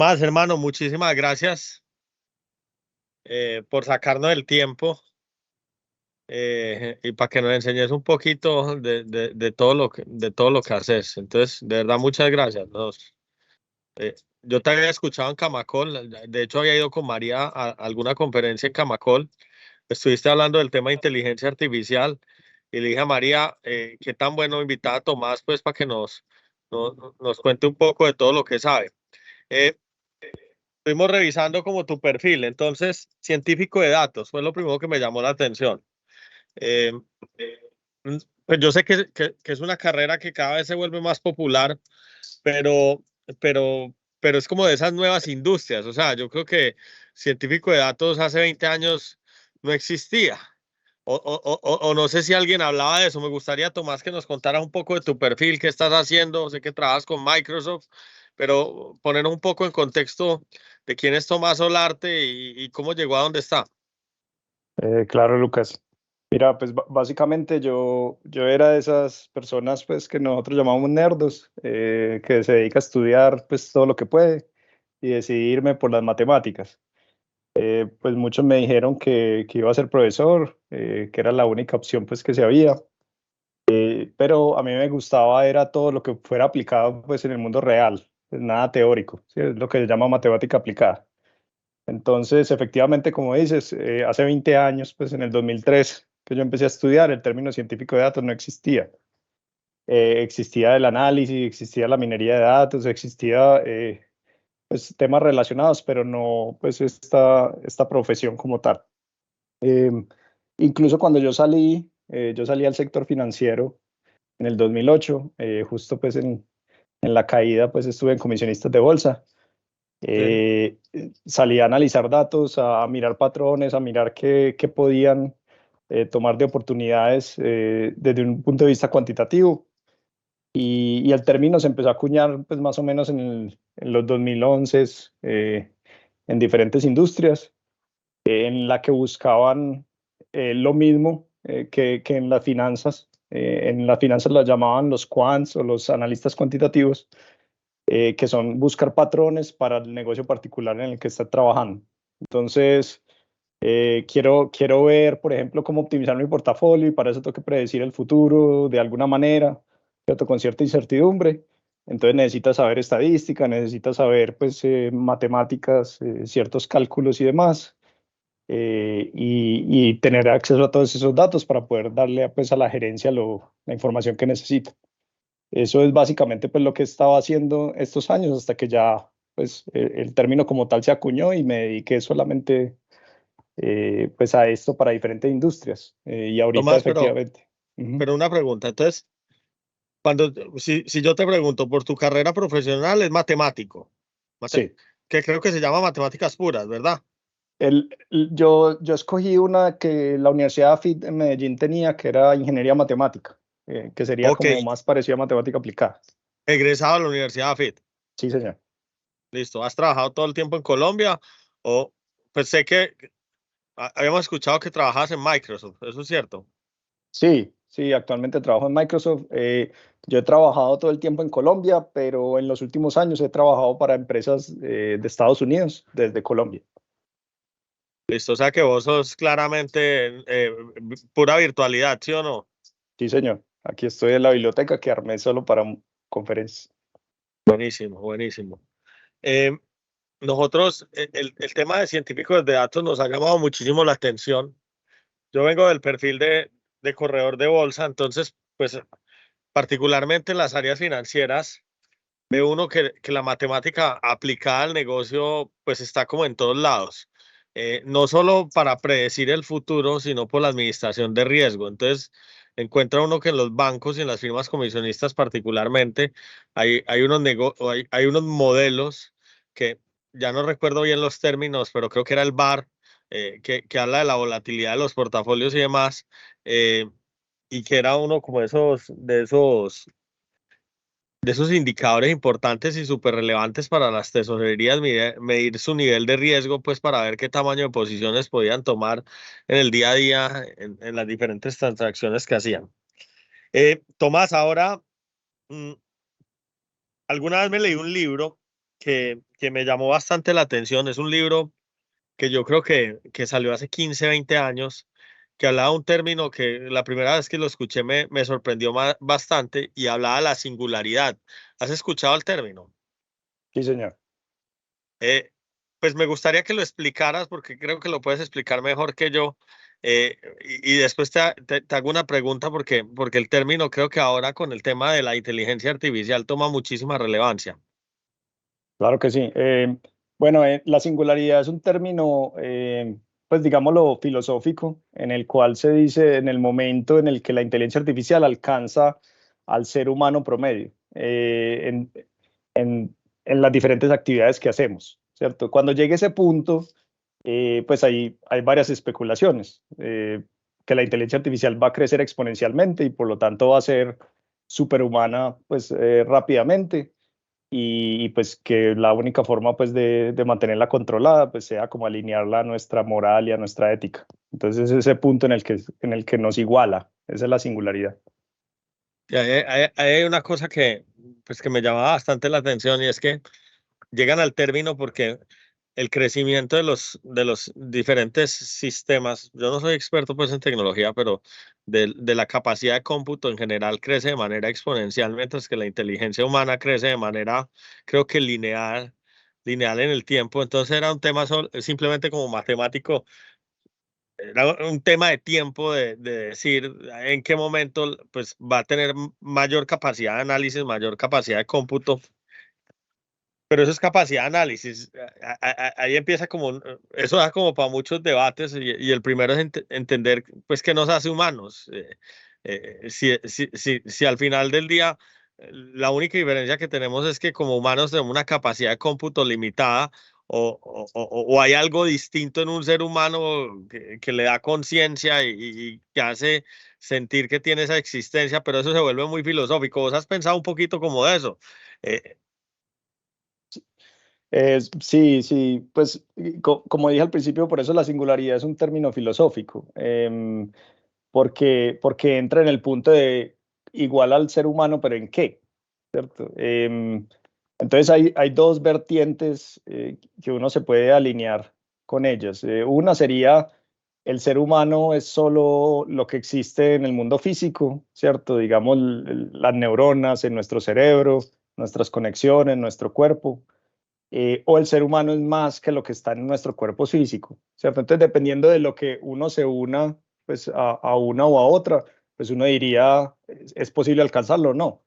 Más, hermano, muchísimas gracias por sacarnos el tiempo y para que nos enseñes un poquito de todo lo que haces. Entonces, de verdad, muchas gracias. Eh, yo te había escuchado en Camacol, de hecho había ido con María a alguna conferencia en Camacol. Estuviste hablando del tema de inteligencia artificial y le dije a María, qué tan bueno invitar a Tomás, pues, para que nos cuente un poco de todo lo que sabe. Eh, Estuvimos revisando como tu perfil, entonces, científico de datos, fue lo primero que me llamó la atención. Eh, pues yo sé que es una carrera que cada vez se vuelve más popular, pero, pero es como de esas nuevas industrias. O sea, yo creo que científico de datos hace 20 años no existía. O no sé si alguien hablaba de eso. Me gustaría, Tomás, que nos contaras un poco de tu perfil, qué estás haciendo. Sé que trabajas con Microsoft, pero poner un poco en contexto de quién es Tomás Solarte y cómo llegó a donde está. Claro, Lucas. Mira, pues básicamente yo era de esas personas pues que nosotros llamamos nerdos, que se dedica a estudiar pues todo lo que puede y decidí irme por las matemáticas. Pues muchos me dijeron que iba a ser profesor, que era la única opción pues que se había, pero a mí me gustaba era todo lo que fuera aplicado pues en el mundo real, pues, nada teórico, ¿sí? Es lo que se llama matemática aplicada. Entonces, efectivamente, como dices, hace 20 años, pues en el 2003 que yo empecé a estudiar, el término científico de datos no existía. Existía el análisis, existía la minería de datos, existía pues, temas relacionados, pero no pues esta profesión como tal. Eh, Incluso cuando yo salí al sector financiero en el 2008, justo pues en la caída, pues estuve en comisionistas de bolsa. Sí. Salí a analizar datos, a mirar patrones, a mirar qué podían tomar de oportunidades desde un punto de vista cuantitativo. Y el término se empezó a acuñar pues, más o menos en los 2011 en diferentes industrias en la que buscaban lo mismo que en las finanzas. En las finanzas las llamaban los quants o los analistas cuantitativos, que son buscar patrones para el negocio particular en el que está trabajando. Entonces, quiero ver, por ejemplo, cómo optimizar mi portafolio y para eso tengo que predecir el futuro de alguna manera, ¿cierto? Con cierta incertidumbre. Entonces necesitas saber estadística, necesitas saber pues, matemáticas, ciertos cálculos y demás, y tener acceso a todos esos datos para poder darle pues, a la gerencia la información que necesita. Eso es básicamente pues lo que estaba haciendo estos años hasta que ya pues el término como tal se acuñó y me dediqué solamente pues a esto para diferentes industrias. Y ahorita Tomás, pero, efectivamente. Ujú. pero una pregunta. Entonces, si yo te pregunto por tu carrera profesional, es matemático, mate- Sí. que creo que se llama matemáticas puras, ¿verdad? Yo escogí una que la Universidad AFIT de Medellín tenía, que era ingeniería matemática, que sería Ok, como más parecida a matemática aplicada. egresado a la Universidad AFIT. Sí, señor. Listo. ¿Has trabajado todo el tiempo en Colombia? O, pues sé que habíamos escuchado que trabajas en Microsoft, ¿eso es cierto? Sí, sí, actualmente trabajo en Microsoft. Yo he trabajado todo el tiempo en Colombia, pero en los últimos años he trabajado para empresas de Estados Unidos desde Colombia. Listo, o sea que vos sos claramente pura virtualidad, ¿sí o no? Sí, señor. Aquí estoy en la biblioteca que armé solo para conferencias. Buenísimo, buenísimo. Eh, Nosotros, el tema de científicos de datos nos ha llamado muchísimo la atención. Yo vengo del perfil de corredor de bolsa, entonces, pues particularmente en las áreas financieras, ve uno que la matemática aplicada al negocio, pues está como en todos lados. No solo para predecir el futuro, sino por la administración de riesgo. Entonces, encuentra uno que en los bancos y en las firmas comisionistas particularmente, hay unos modelos que ya no recuerdo bien los términos, pero creo que era el VAR, que habla de la volatilidad de los portafolios y demás, eh, y que era uno como de esos indicadores importantes y súper relevantes para las tesorerías, medir su nivel de riesgo, pues para ver qué tamaño de posiciones podían tomar en el día a día, en las diferentes transacciones que hacían. Tomás, ahora, mm, alguna vez me leí un libro que me llamó bastante la atención. Es un libro que yo creo que salió hace 15, 20 años, que hablaba de un término que la primera vez que lo escuché me sorprendió bastante y hablaba de la singularidad. ¿Has escuchado el término? Sí, señor. Eh, pues me gustaría que lo explicaras porque creo que lo puedes explicar mejor que yo. Y después te hago una pregunta porque el término creo que ahora con el tema de la inteligencia artificial toma muchísima relevancia. Claro que sí. Bueno, la singularidad es un término, pues digámoslo, filosófico, en el cual se dice en el momento en el que la inteligencia artificial alcanza al ser humano promedio en, en las diferentes actividades que hacemos, ¿cierto? Cuando llegue ese punto, pues hay varias especulaciones, que la inteligencia artificial va a crecer exponencialmente y por lo tanto va a ser superhumana, pues rápidamente y pues que la única forma pues de mantenerla controlada pues sea como alinearla a nuestra moral y a nuestra ética. Entonces es ese punto en el que nos iguala, esa es la singularidad. Y hay una cosa pues que me llamaba bastante la atención y es que llegan al término porque el crecimiento de los diferentes sistemas, yo no soy experto pues en tecnología, pero de la capacidad de cómputo en general crece de manera exponencial, mientras que la inteligencia humana crece de manera, creo que lineal en el tiempo. Entonces era un tema simplemente como matemático, era un tema de tiempo de decir en qué momento pues va a tener mayor capacidad de análisis, mayor capacidad de cómputo, pero eso es capacidad de análisis. Ahí empieza eso da como para muchos debates y el primero es entender pues qué nos hace humanos. Si al final del día la única diferencia que tenemos es que como humanos tenemos una capacidad de cómputo limitada o hay algo distinto en un ser humano que le da conciencia y que hace sentir que tiene esa existencia, pero eso se vuelve muy filosófico. ¿Vos has pensado un poquito como de eso? Eh, Sí, sí, pues como dije al principio, por eso la singularidad es un término filosófico, porque entra en el punto de igual al ser humano, pero ¿en qué? ¿Cierto? Entonces hay dos vertientes que uno se puede alinear con ellas. Una sería el ser humano es solo lo que existe en el mundo físico, ¿cierto? Digamos, las neuronas en nuestro cerebro, nuestras conexiones, nuestro cuerpo. O el ser humano es más que lo que está en nuestro cuerpo físico, ¿cierto? Entonces, dependiendo de lo que uno se una, pues a una o a otra, pues uno diría, ¿es posible alcanzarlo o no?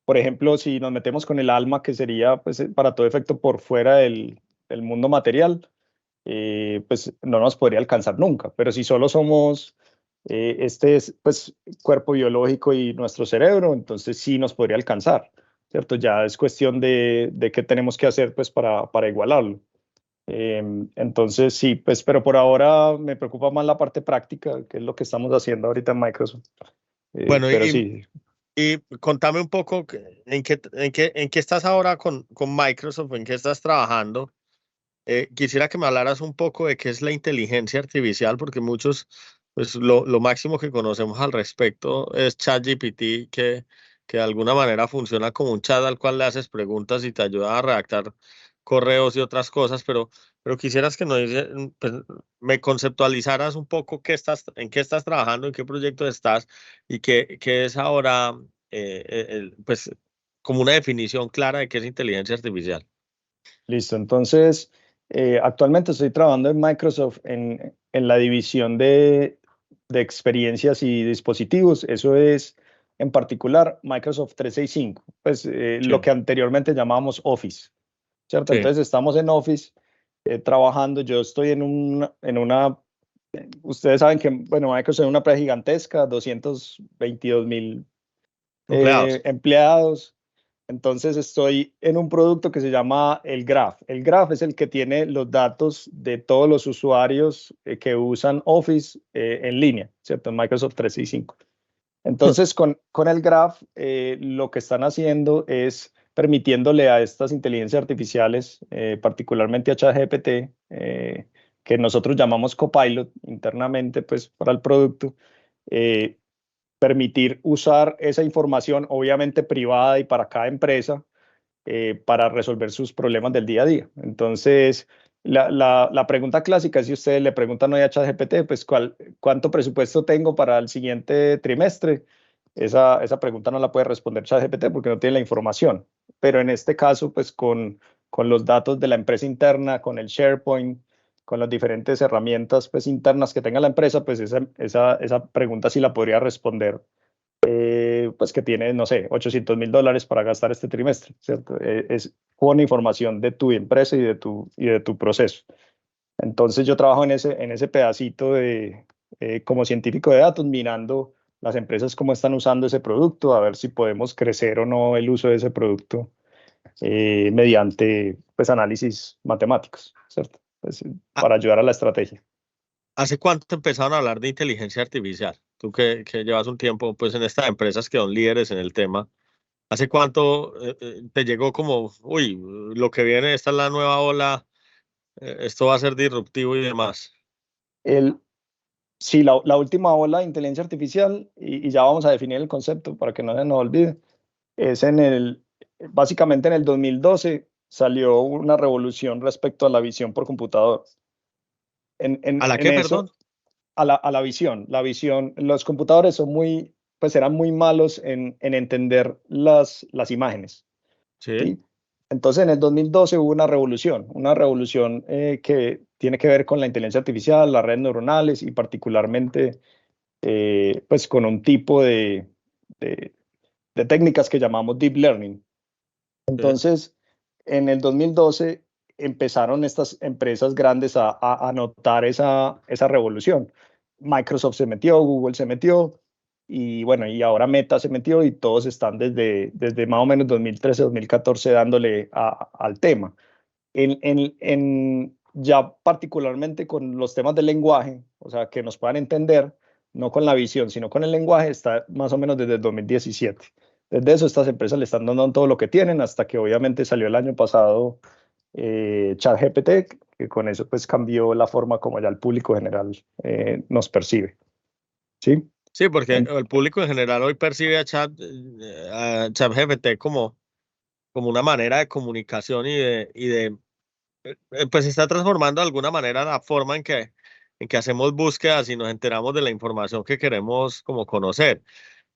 Por ejemplo, si nos metemos con el alma, que sería, pues, para todo efecto por fuera del mundo material, pues no nos podría alcanzar nunca. Pero si solo somos este es, pues, cuerpo biológico y nuestro cerebro, entonces sí nos podría alcanzar, ¿cierto? Ya es cuestión de qué tenemos que hacer, pues, para igualarlo. Entonces sí, pues, pero por ahora me preocupa más la parte práctica, que es lo que estamos haciendo ahorita en Microsoft. bueno, Pero sí, y contame un poco en qué estás ahora con Microsoft, en qué estás trabajando. Quisiera que me hablaras un poco de qué es la inteligencia artificial, porque muchos, pues lo máximo que conocemos al respecto es ChatGPT, que de alguna manera funciona como un chat al cual le haces preguntas y te ayuda a redactar correos y otras cosas, pero quisieras que pues, me conceptualizaras un poco en qué estás trabajando, en qué proyecto estás y qué es ahora, pues, como una definición clara de qué es inteligencia artificial. listo. Entonces, actualmente estoy trabajando en Microsoft en la división de experiencias y dispositivos. Eso es, en particular, Microsoft 365, pues lo Sí, que anteriormente llamábamos Office, ¿cierto? sí, Entonces, estamos en Office trabajando. Yo estoy en una, ustedes saben que, bueno, Microsoft es una empresa gigantesca, 222.000 empleados. empleados. Entonces estoy en un producto que se llama el Graph. El Graph es el que tiene los datos de todos los usuarios que usan Office en línea, ¿cierto? En Microsoft 365. Entonces, con el Graph, lo que están haciendo es permitiéndole a estas inteligencias artificiales, particularmente a ChatGPT, que nosotros llamamos Copilot internamente, pues, para el producto, eh, permitir usar esa información, obviamente privada y para cada empresa, para resolver sus problemas del día a día. Entonces, la pregunta clásica es si ustedes le preguntan hoy a ChatGPT, pues ¿cuánto presupuesto tengo para el siguiente trimestre? Esa pregunta no la puede responder ChatGPT porque no tiene la información. Pero en este caso, pues con los datos de la empresa interna, con el SharePoint, con las diferentes herramientas pues, internas que tenga la empresa, pues esa pregunta sí la podría responder, pues que tiene, no sé, $800,000 para gastar este trimestre, ¿cierto? Es con información de tu empresa y de tu proceso. Entonces yo trabajo en ese pedacito como científico de datos, mirando las empresas cómo están usando ese producto, a ver si podemos crecer o no el uso de ese producto mediante pues, análisis matemáticos, ¿cierto? Pues, Ah, para ayudar a la estrategia. ¿hace cuánto empezaron a hablar de inteligencia artificial? Tú que llevas un tiempo pues, en estas empresas que son líderes en el tema. ¿Hace cuánto te llegó como, uy, lo que viene, esta es la nueva ola, esto va a ser disruptivo y demás? El, sí, la última ola de inteligencia artificial, y ya vamos a definir el concepto para que no se nos olvide, es básicamente en el 2012 salió una revolución respecto a la visión por computador. ¿A la En qué, perdón? eso, a la visión. Los computadores pues eran muy malos en entender las imágenes, Sí, ¿sí? Entonces en el 2012 hubo una revolución que tiene que ver con la inteligencia artificial, las redes neuronales y particularmente pues con un tipo de, de técnicas que llamamos deep learning. sí, Entonces, en el 2012 empezaron estas empresas grandes a notar esa revolución. Microsoft se metió, Google se metió, y bueno, y ahora Meta se metió y todos están desde más o menos 2013, 2014 dándole al tema. Ya particularmente con los temas del lenguaje, o sea, que nos puedan entender, no con la visión, sino con el lenguaje, está más o menos desde el 2017. Desde eso, estas empresas le están dando todo lo que tienen, hasta que obviamente salió el año pasado ChatGPT, que con eso pues cambió la forma como ya el público general nos percibe. ¿Sí? sí, porque En- el público en general hoy percibe a ChatGPT como una manera de comunicación pues se está transformando de alguna manera la forma en que hacemos búsquedas y nos enteramos de la información que queremos como conocer.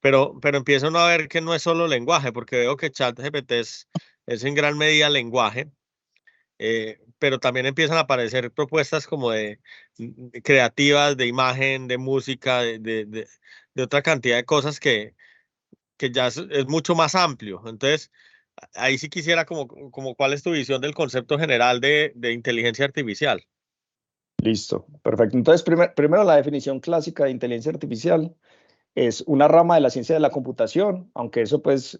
Pero empieza uno a ver que no es solo lenguaje, porque veo que ChatGPT es en gran medida lenguaje, pero también empiezan a aparecer propuestas como de creativas, de imagen, de música, de otra cantidad de cosas que ya es mucho más amplio. Entonces, ahí sí quisiera como cuál es tu visión del concepto general de inteligencia artificial. Listo, perfecto. Entonces, primero la definición clásica de inteligencia artificial es una rama de la ciencia de la computación, aunque eso pues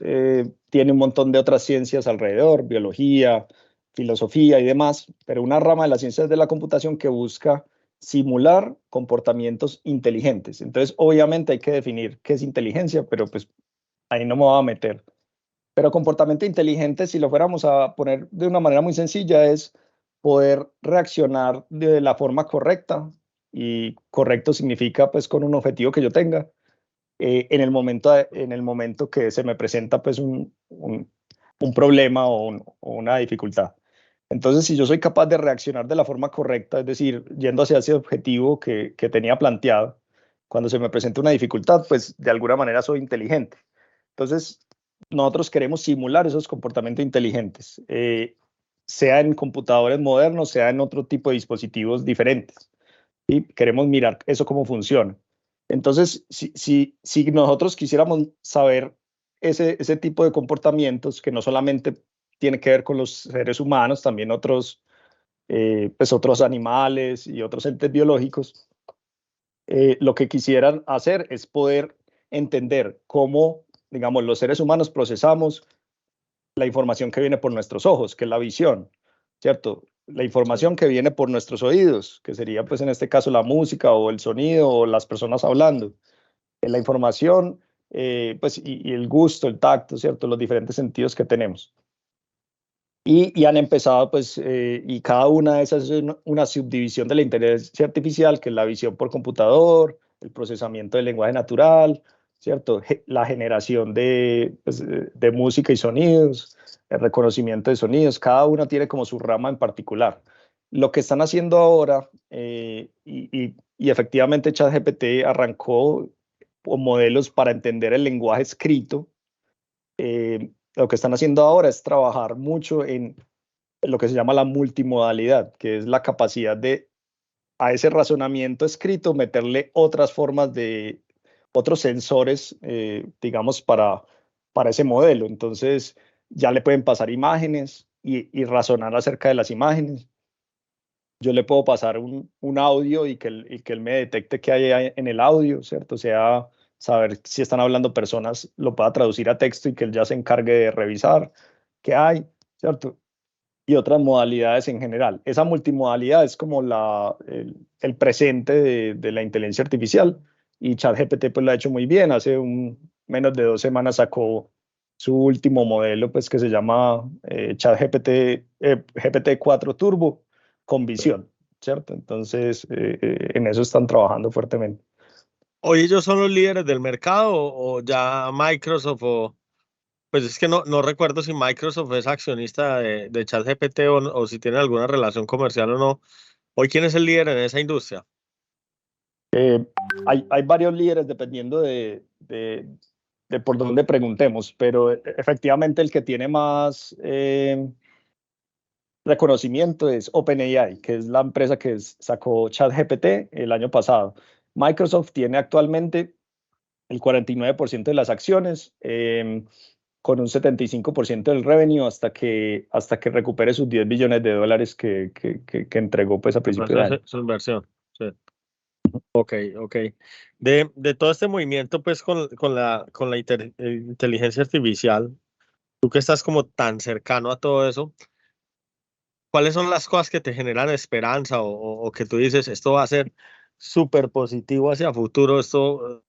tiene un montón de otras ciencias alrededor, biología, filosofía y demás, pero una rama de las ciencias de la computación que busca simular comportamientos inteligentes. Entonces, obviamente hay que definir qué es inteligencia, pero pues ahí no me voy a meter. Pero comportamiento inteligente, si lo fuéramos a poner de una manera muy sencilla, es poder reaccionar de la forma correcta, y correcto significa pues con un objetivo que yo tenga en el momento que se me presenta pues un problema o una dificultad. Entonces, si yo soy capaz de reaccionar de la forma correcta, es decir, yendo hacia ese objetivo que tenía planteado, cuando se me presenta una dificultad, pues de alguna manera soy inteligente. Entonces, nosotros queremos simular esos comportamientos inteligentes, sea en computadores modernos, sea en otro tipo de dispositivos diferentes. Y queremos mirar eso cómo funciona. Entonces, si nosotros quisiéramos saber ese tipo de comportamientos, que no solamente tiene que ver con los seres humanos, también pues otros animales y otros entes biológicos, lo que quisieran hacer es poder entender cómo, digamos, los seres humanos procesamos la información que viene por nuestros ojos, que es la visión, ¿cierto? La Sí. información que viene por nuestros oídos, que sería pues en este caso la música o el sonido o las personas hablando. La información, pues y el gusto, el tacto, ¿cierto? Los diferentes sentidos que tenemos. Y han empezado pues, y cada una de esas es una subdivisión de la inteligencia artificial, que es la visión por computador, el procesamiento del lenguaje natural, ¿cierto? La generación pues, de música y sonidos, el reconocimiento de sonidos, cada uno tiene como su rama en particular. Lo que están haciendo ahora, y efectivamente ChatGPT arrancó con modelos para entender el lenguaje escrito. Lo que están haciendo ahora es trabajar mucho en lo que se llama la multimodalidad, que es la capacidad de a ese razonamiento escrito meterle otras formas de otros sensores, digamos, para ese modelo. Entonces, ya le pueden pasar imágenes y razonar acerca de las imágenes. Yo le puedo pasar un audio y que él me detecte qué hay en el audio, ¿cierto? O sea, saber si están hablando personas, lo pueda traducir a texto y que él ya se encargue de revisar qué hay, ¿cierto? Y otras modalidades en general. Esa multimodalidad es como el presente de la inteligencia artificial y ChatGPT pues lo ha hecho muy bien. Hace menos de 2 semanas sacó su último modelo pues que se llama ChatGPT GPT-4 Turbo con visión, ¿cierto? Entonces en eso están trabajando fuertemente. ¿Hoy ellos son los líderes del mercado o ya Microsoft o... Pues es que no recuerdo si Microsoft es accionista de ChatGPT o si tiene alguna relación comercial o no. Hoy, ¿quién es el líder en esa industria? Eh, hay varios líderes dependiendo de por dónde preguntemos, pero efectivamente el que tiene más reconocimiento es OpenAI, que es la empresa que sacó ChatGPT el año pasado. Microsoft tiene actualmente el 49% de las acciones, con un 75% del revenue hasta que recupere sus 10 billones de dólares que entregó pues a Que principio pasó de año. su inversión. Sí. Ok, ok. De todo este movimiento, pues con la inteligencia artificial, tú que estás como tan cercano a todo eso, ¿cuáles son las cosas que te generan esperanza o que tú dices, esto va a ser súper positivo hacia futuro, esto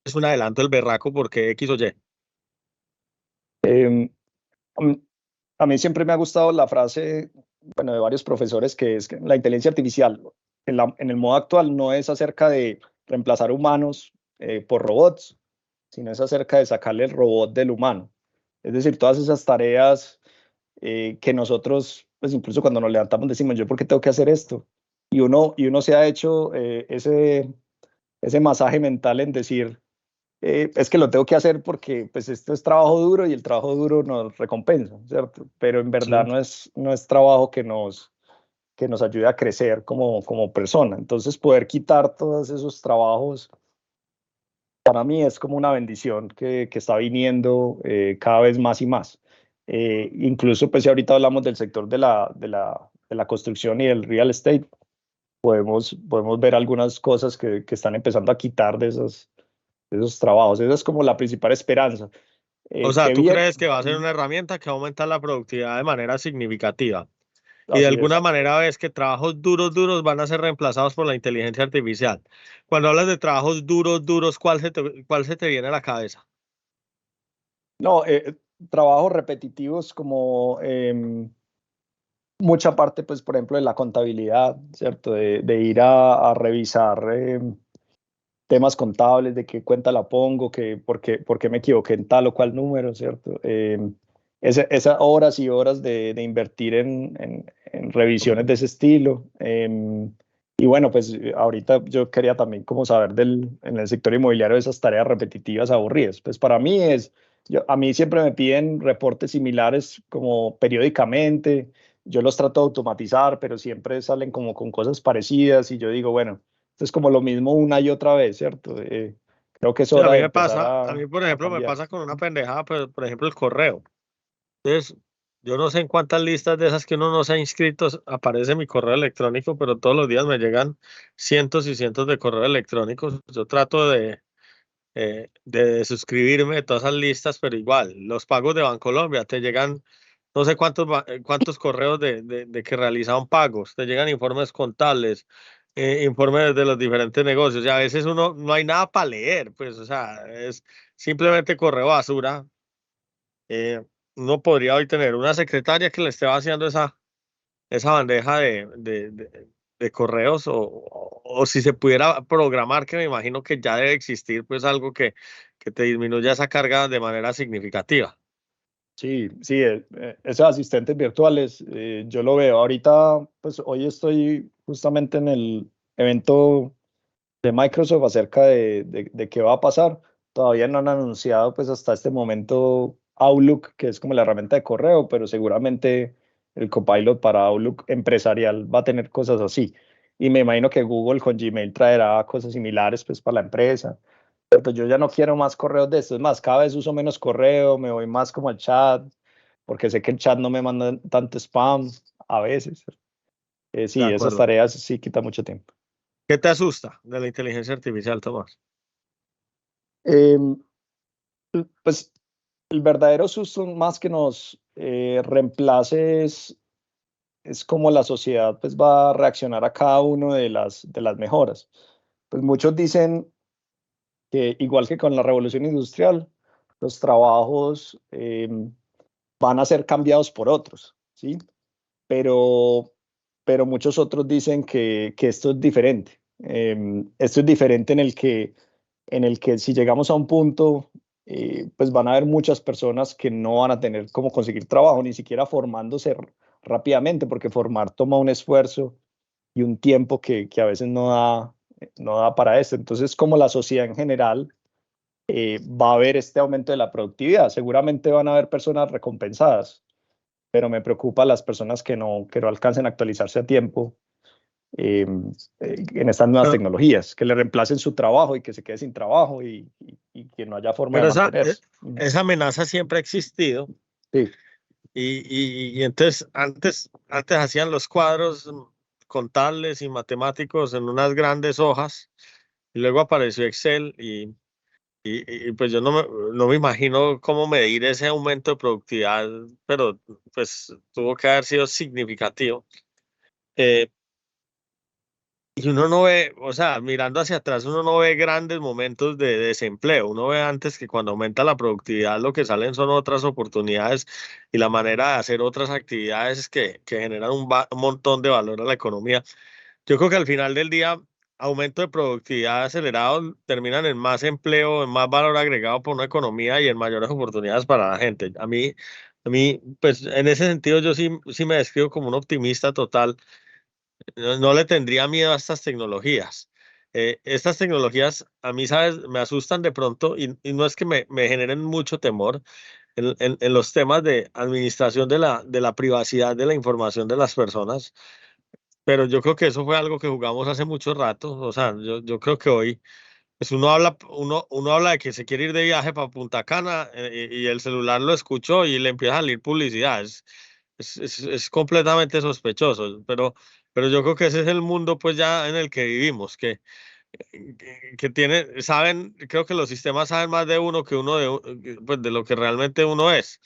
es un adelanto del berraco porque X o Y? Eh, a a mí siempre me ha gustado la frase, bueno, de varios profesores, que es que la inteligencia artificial en el modo actual no es acerca de reemplazar humanos por robots, sino es acerca de sacarle el robot del humano. Es decir, todas esas tareas que nosotros, pues incluso cuando nos levantamos decimos, ¿yo por qué tengo que hacer esto? Y uno se ha hecho ese masaje mental en decir, es que lo tengo que hacer porque pues esto es trabajo duro y el trabajo duro nos recompensa, ¿cierto? Pero en verdad Sí. no es trabajo que nos ayude a crecer como persona. Entonces poder quitar todos esos trabajos para mí es como una bendición que está viniendo cada vez más y más. Incluso pues si ahorita hablamos del sector de la construcción y del real estate, podemos ver algunas cosas que están empezando a quitar de esos trabajos. Esa es como la principal esperanza. O sea, Que ¿tú bien, crees que va a ser una herramienta que va a aumentar la productividad de manera significativa? Y de así alguna es. manera ves que trabajos duros van a ser reemplazados por la inteligencia artificial. Cuando hablas de trabajos duros, cuál se te viene a la cabeza? No, trabajos repetitivos como mucha parte, pues, por ejemplo, de la contabilidad, ¿cierto? De ir a revisar temas contables, de qué cuenta la pongo, por qué me equivoqué en tal o cual número, ¿cierto? Esas horas y horas de invertir en revisiones de ese estilo. Y bueno, pues ahorita yo quería también como saber en el sector inmobiliario esas tareas repetitivas aburridas. Pues para mí a mí siempre me piden reportes similares como periódicamente. Yo los trato de automatizar, pero siempre salen como con cosas parecidas y yo digo, bueno, es como lo mismo una y otra vez, ¿cierto? Creo que es Sí, a hora mí de me empezar pasa, a mí por a ejemplo me cambiar. pasa con una pendejada, pero, por ejemplo el correo. Entonces, yo no sé en cuántas listas de esas que uno no se ha inscrito aparece mi correo electrónico, pero todos los días me llegan cientos y cientos de correos electrónicos. Yo trato de suscribirme de todas esas listas, pero igual, los pagos de Bancolombia te llegan, no sé cuántos correos de que realizaron pagos, te llegan informes contables, informes de los diferentes negocios, y a veces uno no hay nada para leer, pues, o sea, es simplemente correo basura. Uno podría hoy tener una secretaria que le esté vaciando esa bandeja de correos o si se pudiera programar, que me imagino que ya debe existir, pues algo que te disminuya esa carga de manera significativa. Sí, sí, esos asistentes virtuales, yo lo veo. Ahorita, pues hoy estoy justamente en el evento de Microsoft acerca de qué va a pasar. Todavía no han anunciado pues hasta este momento Outlook, que es como la herramienta de correo, pero seguramente el Copilot para Outlook empresarial va a tener cosas así. Y me imagino que Google con Gmail traerá cosas similares pues para la empresa. Pero pues yo ya no quiero más correos de estos. Es más, cada vez uso menos correo, me voy más como al chat, porque sé que el chat no me manda tanto spam a veces. De Sí, esas acuerdo. tareas sí quitan mucho tiempo. ¿Qué te asusta de la inteligencia artificial, Tomás? Em, Pues el verdadero susto más que nos reemplace es cómo la sociedad pues va a reaccionar a cada uno de las mejoras. Pues muchos dicen que igual que con la revolución industrial, los trabajos van a ser cambiados por otros, ¿sí? Pero, pero muchos otros dicen que esto es diferente. Esto es diferente en el que si llegamos a un punto, pues van a haber muchas personas que no van a tener cómo conseguir trabajo, ni siquiera formándose rápidamente, porque formar toma un esfuerzo y un tiempo que a veces no da para eso. Entonces, como la sociedad en general va a haber este aumento de la productividad, seguramente van a haber personas recompensadas, pero me preocupa las personas que no alcancen a actualizarse a tiempo eh, en estas nuevas Pero, tecnologías, que le reemplacen su trabajo y que se quede sin trabajo y que no haya forma de pero mantenerse. esa amenaza siempre ha existido Sí, y entonces antes hacían los cuadros contables y matemáticos en unas grandes hojas y luego apareció Excel y pues yo no me imagino cómo medir ese aumento de productividad, pero pues tuvo que haber sido significativo. Eh, y uno no ve, o sea, mirando hacia atrás, uno no ve grandes momentos de desempleo. Uno ve antes que cuando aumenta la productividad, lo que salen son otras oportunidades y la manera de hacer otras actividades que generan un montón de valor a la economía. Yo creo que al final del día, aumento de productividad acelerado terminan en más empleo, en más valor agregado por una economía y en mayores oportunidades para la gente. Pues en ese sentido, yo sí me describo como un optimista total. No le tendría miedo a estas tecnologías. Estas tecnologías a mí, ¿sabes? Me asustan de pronto y no es que me generen mucho temor en los temas de administración de la privacidad de la información de las personas, pero yo creo que eso fue algo que jugamos hace mucho rato. O sea, yo creo que hoy pues uno habla de que se quiere ir de viaje para Punta Cana y el celular lo escuchó y le empieza a salir publicidad. Es completamente sospechoso, pero yo creo que ese es el mundo pues ya en el que vivimos, que tiene, saben, creo que los sistemas saben más de uno que pues de lo que realmente uno es.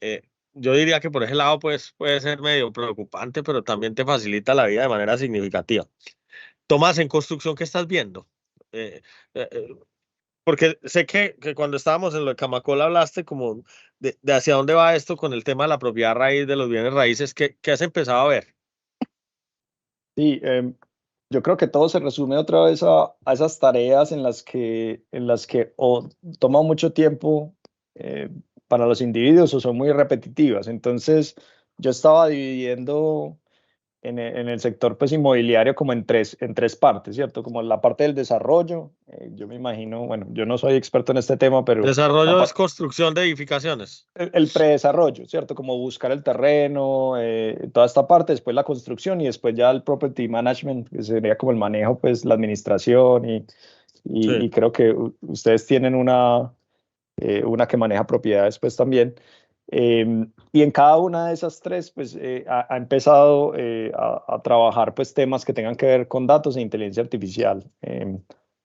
Eh, yo diría que por ese lado pues puede ser medio preocupante, pero también te facilita la vida de manera significativa. Tomás, en construcción, ¿qué estás viendo? Eh, eh, eh, Porque sé que cuando estábamos en lo de Camacol hablaste como de hacia dónde va esto con el tema de la propiedad raíz de los bienes raíces. ¿Qué has empezado a ver? sí, yo creo que todo se resume otra vez a esas tareas en las que o toma mucho tiempo eh, para los individuos o son muy repetitivas. Entonces, yo estaba dividiendo en el sector pues, inmobiliario como en tres partes, ¿cierto? Como la parte del desarrollo, yo me imagino, bueno, yo no soy experto en este tema, pero la Desarrollo es par- construcción de edificaciones. el predesarrollo, ¿cierto? Como buscar el terreno, toda esta parte, después la construcción y después ya el property management, que sería como el manejo, pues la administración Sí. y creo que ustedes tienen una que maneja propiedades pues también. Y en cada una de esas tres, pues ha empezado a trabajar pues temas que tengan que ver con datos e inteligencia artificial.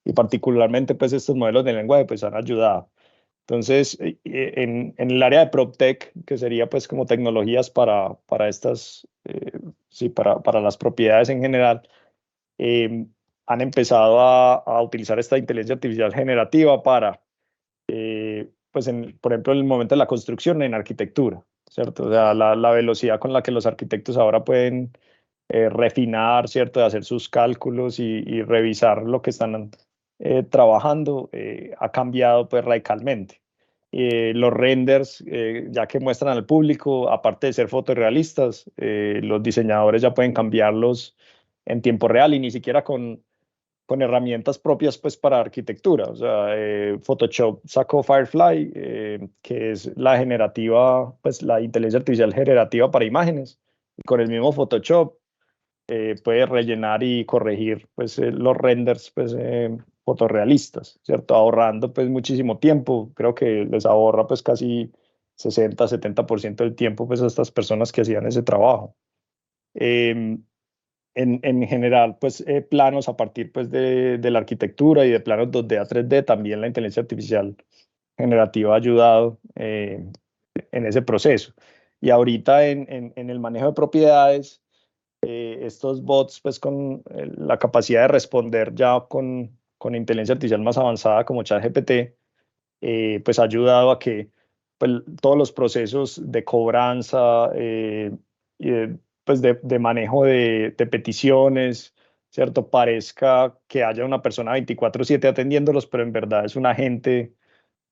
Y particularmente pues estos modelos de lenguaje pues han ayudado. Entonces, en el área de PropTech, que sería pues como tecnologías para estas, sí, para las propiedades en general, eh, han empezado a utilizar esta inteligencia artificial generativa para pues por ejemplo, en el momento de la construcción en arquitectura, ¿cierto? O sea, la velocidad con la que los arquitectos ahora pueden refinar, ¿cierto? De hacer sus cálculos y revisar lo que están trabajando, ha cambiado pues radicalmente. Los renders, ya que muestran al público, aparte de ser fotorrealistas, los diseñadores ya pueden cambiarlos en tiempo real y ni siquiera con herramientas propias pues para arquitectura. O sea, Photoshop sacó Firefly, que es la generativa, pues la inteligencia artificial generativa para imágenes. Y con el mismo Photoshop puede rellenar y corregir pues los renders pues fotorrealistas, ¿cierto? Ahorrando pues muchísimo tiempo. Creo que les ahorra pues casi 60-70% del tiempo pues a estas personas que hacían ese trabajo. Em, en general, pues planos a partir pues de la arquitectura y de planos 2D a 3D, también la inteligencia artificial generativa ha ayudado en ese proceso. Y ahorita en el manejo de propiedades, estos bots pues con la capacidad de responder ya con inteligencia artificial más avanzada como ChatGPT, pues ha ayudado a que pues, todos los procesos de cobranza, y pues de manejo de peticiones, ¿cierto? Parezca que haya una persona 24/7 atendiéndolos, pero en verdad es un agente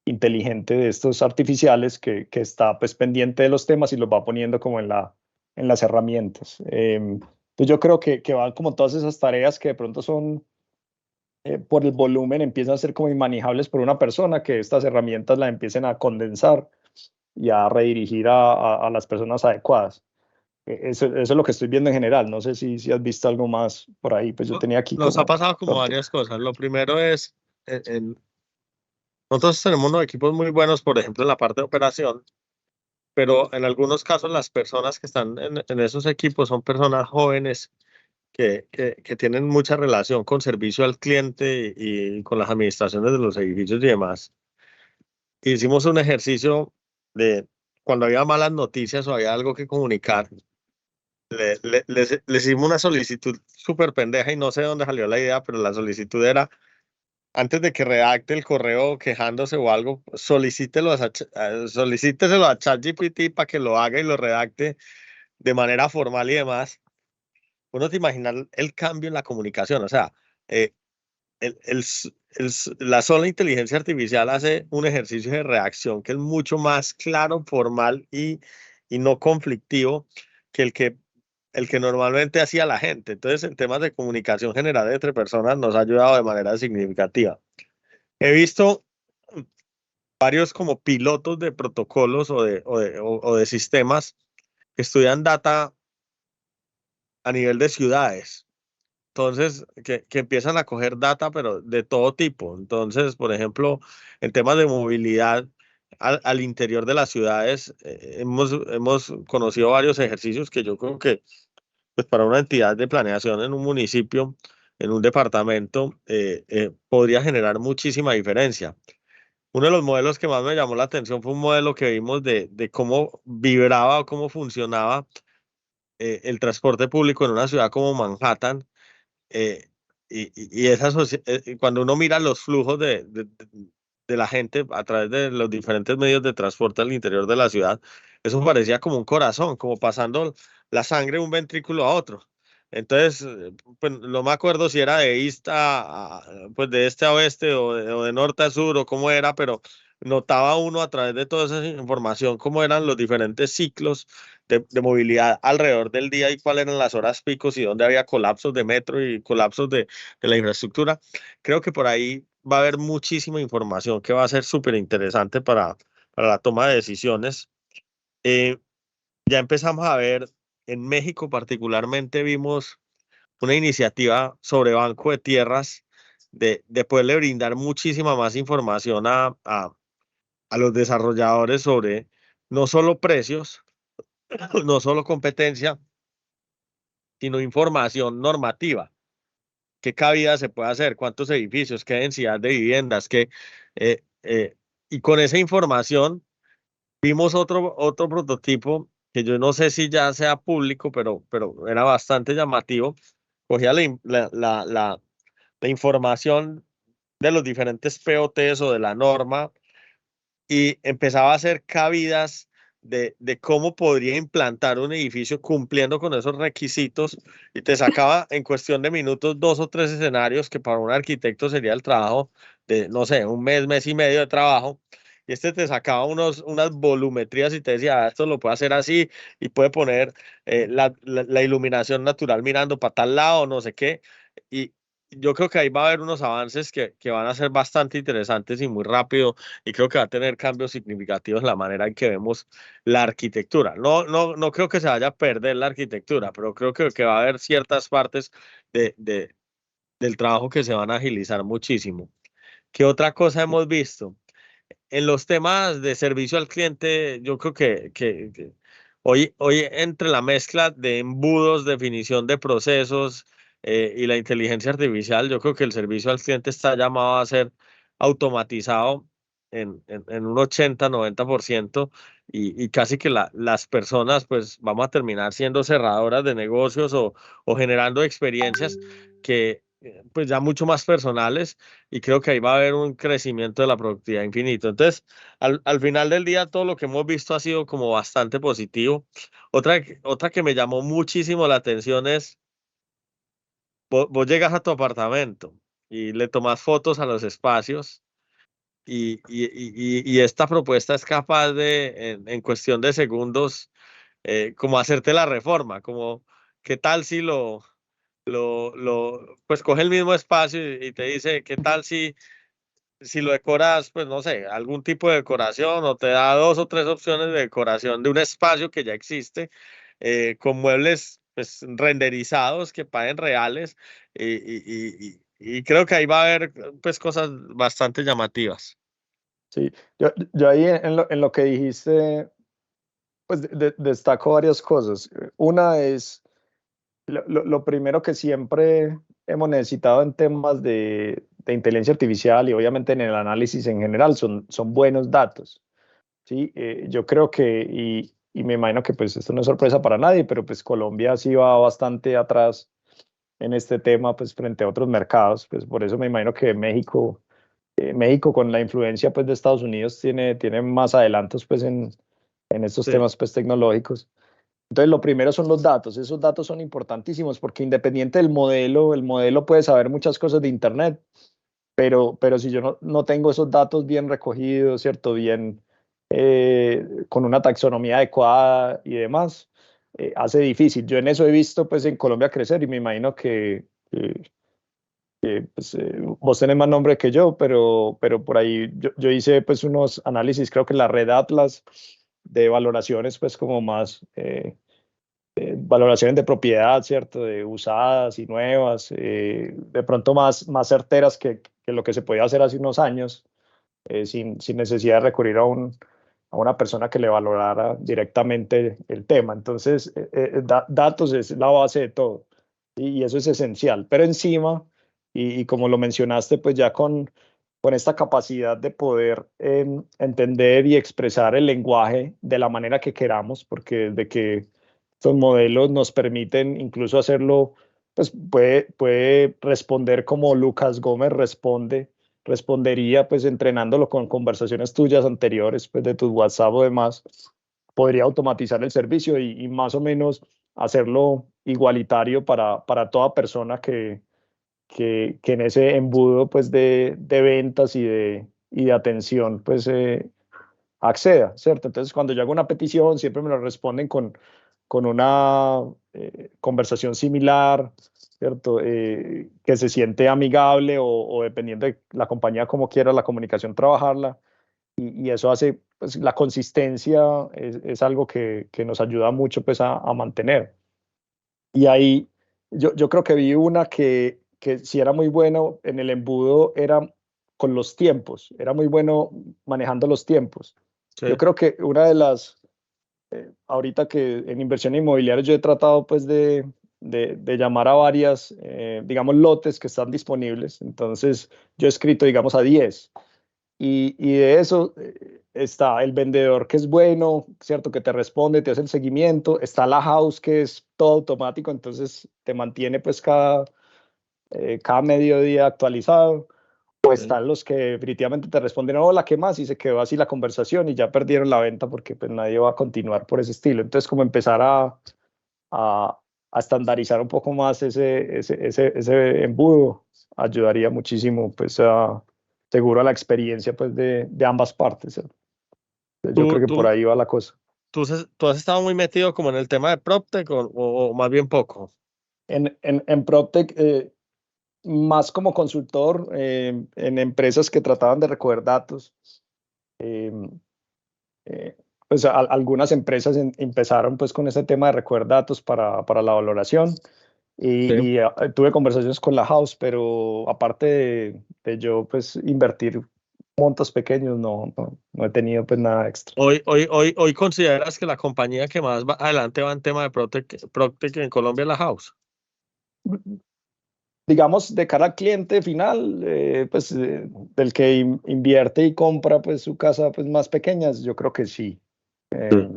inteligente de estos artificiales que está pues pendiente de los temas y los va poniendo como en las herramientas. Entonces yo creo que van como todas esas tareas que de pronto son por el volumen empiezan a ser como inmanejables por una persona, que estas herramientas la empiecen a condensar y a redirigir a las personas adecuadas. Eso es lo que estoy viendo en general. No sé si has visto algo más por ahí. Pues yo tenía aquí Nos ha como pasado como corto. varias cosas. Lo primero es, nosotros tenemos unos equipos muy buenos, por ejemplo, en la parte de operación, pero en algunos casos las personas que están en esos equipos son personas jóvenes que tienen mucha relación con servicio al cliente y con las administraciones de los edificios y demás. Hicimos un ejercicio de cuando había malas noticias o había algo que comunicar, les hicimos una solicitud súper pendeja y no sé de dónde salió la idea, pero la solicitud era, antes de que redacte el correo quejándose o algo, solicíteselo a ChatGPT para que lo haga y lo redacte de manera formal y demás. Uno te imagina el cambio en la comunicación, o sea, eh, la sola inteligencia artificial hace un ejercicio de reacción que es mucho más claro, formal y no conflictivo que el que normalmente hacía la gente. Entonces, en temas de comunicación general entre personas nos ha ayudado de manera significativa. He visto varios como pilotos de protocolos o de sistemas que estudian data a nivel de ciudades. Entonces, que empiezan a coger data, pero de todo tipo. Entonces, por ejemplo, en temas de movilidad al interior de las ciudades, hemos conocido varios ejercicios que yo creo que pues, para una entidad de planeación en un municipio, en un departamento, podría generar muchísima diferencia. Uno de los modelos que más me llamó la atención fue un modelo que vimos de cómo vibraba o cómo funcionaba el transporte público en una ciudad como Manhattan. eh, cuando uno mira los flujos de la gente a través de los diferentes medios de transporte al interior de la ciudad, eso parecía como un corazón, como pasando la sangre de un ventrículo a otro. Entonces, pues no me acuerdo si era de pues de este a oeste o de norte a sur o cómo era, pero notaba uno a través de toda esa información cómo eran los diferentes ciclos de movilidad alrededor del día y cuáles eran las horas picos y dónde había colapsos de metro y colapsos de la infraestructura. Creo que por ahí va a haber muchísima información que va a ser súper interesante para la toma de decisiones. Eh, ya empezamos a ver, en México particularmente vimos una iniciativa sobre Banco de Tierras de poderle brindar muchísima más información a los desarrolladores sobre no solo precios, no solo competencia, sino información normativa. ¿Qué cabida se puede hacer? ¿Cuántos edificios? ¿Qué densidad de viviendas? Eh, eh, y con esa información vimos otro prototipo que yo no sé si ya sea público, pero era bastante llamativo. Cogía la información de los diferentes POTs o de la norma y empezaba a hacer cabidas de cómo podría implantar un edificio cumpliendo con esos requisitos y te sacaba en cuestión de minutos 2 o 3 escenarios que para un arquitecto sería el trabajo de, no sé, un mes, mes y medio de trabajo. Y este te sacaba unas volumetrías y te decía, esto lo puede hacer así y puede poner la iluminación natural mirando para tal lado, no sé qué. Y yo creo que ahí va a haber unos avances que van a ser bastante interesantes y muy rápido y creo que va a tener cambios significativos en la manera en que vemos la arquitectura. No creo que se vaya a perder la arquitectura, pero creo que va a haber ciertas partes del trabajo que se van a agilizar muchísimo. ¿Qué otra cosa hemos visto? En los temas de servicio al cliente, yo creo que hoy entre la mezcla de embudos, definición de procesos y la inteligencia artificial, yo creo que el servicio al cliente está llamado a ser automatizado en un 80-90% y casi que las personas pues vamos a terminar siendo cerradoras de negocios o generando experiencias que pues ya mucho más personales y creo que ahí va a haber un crecimiento de la productividad infinito. Entonces, al final del día, todo lo que hemos visto ha sido como bastante positivo. Otra que me llamó muchísimo la atención es, vos llegas a tu apartamento y le tomas fotos a los espacios y esta propuesta es capaz de, en cuestión de segundos, como hacerte la reforma, como, ¿qué tal si pues coge el mismo espacio y te dice, ¿qué tal si lo decoras, pues no sé, algún tipo de decoración o te da 2 o 3 opciones de decoración de un espacio que ya existe, con muebles pues renderizados que paguen reales y creo que ahí va a haber pues cosas bastante llamativas. Sí, yo ahí en lo que dijiste, pues destaco varias cosas. Una es lo primero que siempre hemos necesitado en temas de inteligencia artificial y obviamente en el análisis en general son buenos datos. ¿Sí? Yo creo que, y me imagino que pues esto no es sorpresa para nadie, pero pues Colombia sí va bastante atrás en este tema pues frente a otros mercados. Pues por eso me imagino que México con la influencia pues de Estados Unidos tiene más adelantos pues en estos Sí, temas pues tecnológicos. Entonces, lo primero son los datos. Esos datos son importantísimos porque independiente del modelo, el modelo puede saber muchas cosas de Internet, pero si yo no tengo esos datos bien recogidos, ¿cierto? Bien, con una taxonomía adecuada y demás, hace difícil. Yo en eso he visto pues en Colombia crecer y me imagino pues, vos tenés más nombre que yo, pero por ahí yo hice pues unos análisis, creo que la red Atlas de valoraciones pues como más... valoraciones de propiedad, ¿cierto? De usadas y nuevas, de pronto más certeras que lo que se podía hacer hace unos años, sin necesidad de recurrir a una persona que le valorara directamente el tema. Entonces, datos es la base de todo y eso es esencial. Pero encima, y como lo mencionaste, pues ya con esta capacidad de poder entender y expresar el lenguaje de la manera que queramos, porque desde que estos modelos nos permiten incluso hacerlo, pues puede responder como Lucas Gómez respondería pues entrenándolo con conversaciones tuyas anteriores, pues de tus WhatsApp o demás, podría automatizar el servicio y más o menos hacerlo igualitario para toda persona que en ese embudo pues de ventas y de atención pues acceda, ¿cierto? Entonces cuando yo hago una petición siempre me lo responden con una conversación similar, ¿cierto? Que se siente amigable o dependiendo de la compañía como quiera la comunicación trabajarla y eso hace, pues la consistencia es algo que nos ayuda mucho pues a mantener. Y ahí yo creo que vi una que sí era muy bueno en el embudo, era con los tiempos, era muy bueno manejando los tiempos. Yo sí, creo que una de las, ahorita que en inversión inmobiliaria yo he tratado pues de llamar a varias, digamos, lotes que están disponibles. Entonces yo he escrito, digamos, a 10 y de eso está el vendedor que es bueno, ¿cierto? Que te responde, te hace el seguimiento. Está la house que es todo automático, entonces te mantiene pues cada mediodía actualizado. O están los que definitivamente te responden, hola, ¿qué más? Y se quedó así la conversación y ya perdieron la venta porque pues nadie va a continuar por ese estilo. Entonces, como empezar a estandarizar un poco más ese embudo ayudaría muchísimo, pues, seguro a la experiencia pues, de ambas partes. Yo ¿Tú, creo que por tú, ahí va la cosa. tú has estado muy metido como en el tema de PropTech o más bien poco? En PropTech, más como consultor en empresas que trataban de recoger datos. eh, eh, pues algunas empresas empezaron pues con ese tema de recoger datos para la valoración Sí. y tuve conversaciones con la house, pero aparte de yo pues invertir montos pequeños, no he tenido pues nada extra. Hoy consideras que la compañía que más adelante va en tema de PropTech en Colombia es la House. Digamos, de cara al cliente final, pues del que invierte y compra pues su casa pues más pequeñas, yo creo que sí. Sí. Eh,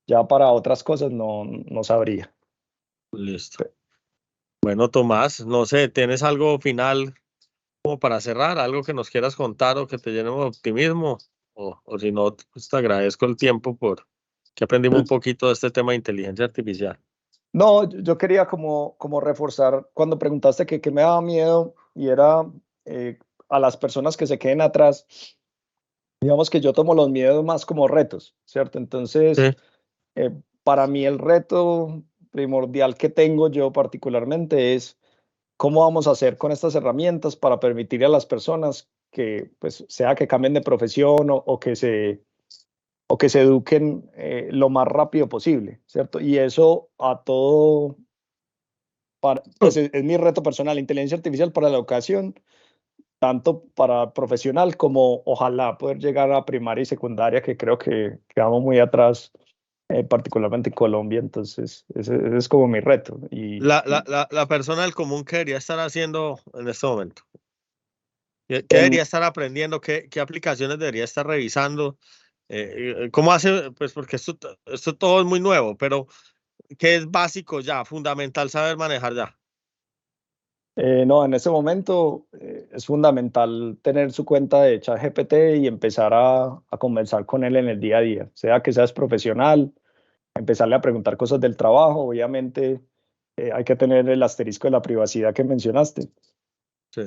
ya para otras cosas no sabría. Listo. Bueno, Tomás, no sé, ¿tienes algo final como para cerrar? ¿Algo que nos quieras contar o que te llene de optimismo? O si no, pues te agradezco el tiempo por que aprendimos un poquito de este tema de inteligencia artificial. No, yo quería como reforzar cuando preguntaste que qué me daba miedo y era eh, a las personas que se queden atrás. Digamos que yo tomo los miedos más como retos, ¿cierto? Entonces, Sí. eh, para mí el reto primordial que tengo yo particularmente es cómo vamos a hacer con estas herramientas para permitir a las personas que, pues, sea que cambien de profesión o que se eduquen lo más rápido posible, ¿cierto? Y eso a todo, pues es mi reto personal, inteligencia artificial para la educación, tanto para profesional como ojalá poder llegar a primaria y secundaria, que creo que quedamos muy atrás, particularmente en Colombia, entonces ese es como mi reto. La persona del común que debería estar haciendo en este momento. ¿Qué En, debería estar aprendiendo? ¿Qué aplicaciones debería estar revisando? ¿Cómo hace? Pues porque esto todo es muy nuevo, pero ¿qué es básico ya, fundamental saber manejar ya? no, en ese momento es fundamental tener su cuenta de ChatGPT y empezar a conversar con él en el día a día, sea que seas profesional, empezarle a preguntar cosas del trabajo, obviamente hay que tener el asterisco de la privacidad que mencionaste. Sí.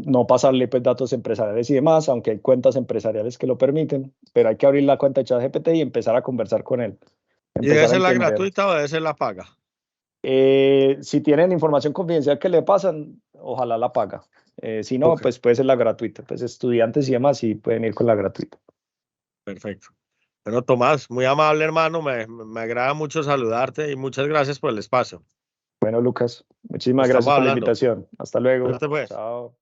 No pasarle pues, datos empresariales y demás, aunque hay cuentas empresariales que lo permiten, pero hay que abrir la cuenta de ChatGPT y empezar a conversar con él, ¿Y debe empezar a ser la entender. gratuita o debe ser la paga? Si tienen información confidencial que le pasan, ojalá la paga. Si no, Ok, pues puede ser la gratuita. Pues estudiantes y demás sí pueden ir con la gratuita. perfecto. Bueno, Tomás, muy amable hermano, me agrada mucho saludarte y muchas gracias por el espacio. Bueno, Lucas, muchísimas Estamos gracias por la hablando. invitación. Hasta luego. Cuídate pues. Chao.